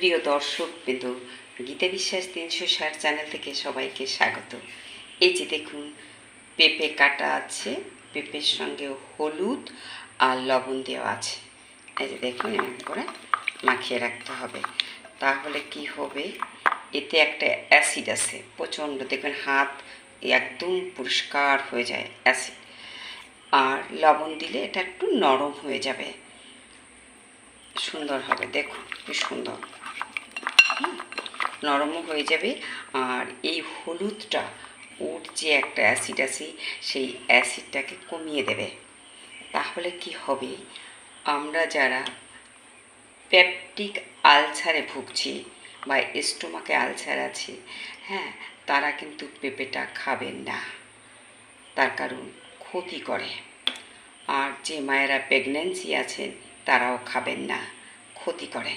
প্রিয় দর্শক বিন্দু, গীতা বিশ্বাস 360 চ্যানেল থেকে সবাইকে স্বাগত। এই যে দেখুন, পেঁপে কাটা আছে, পেঁপের সঙ্গে হলুদ আর লবণ দেওয়া আছে। এই যে দেখুন, এমন করে মাখিয়ে রাখতে হবে। তাহলে কি হবে, এতে একটা অ্যাসিড আছে প্রচণ্ড, দেখবেন হাত একদম পরিষ্কার হয়ে যায় অ্যাসিড। আর লবণ দিলে এটা একটু নরম হয়ে যাবে, সুন্দর হবে। দেখুন কি সুন্দর, নরমও হয়ে যাবে। আর এই হলুদটা, ওর যে একটা অ্যাসিড আছে, সেই অ্যাসিডটাকে কমিয়ে দেবে। তাহলে কি হবে, আমরা যারা পেপটিক আলসারে ভুগছি বা স্টোমাকে আলসার আছে, হ্যাঁ, তারা কিন্তু পেঁপেটা খাবেন না, তার কারণ ক্ষতি করে। আর যে মায়েরা প্রেগন্যান্সি আছেন তারাও খাবেন না, ক্ষতি করে।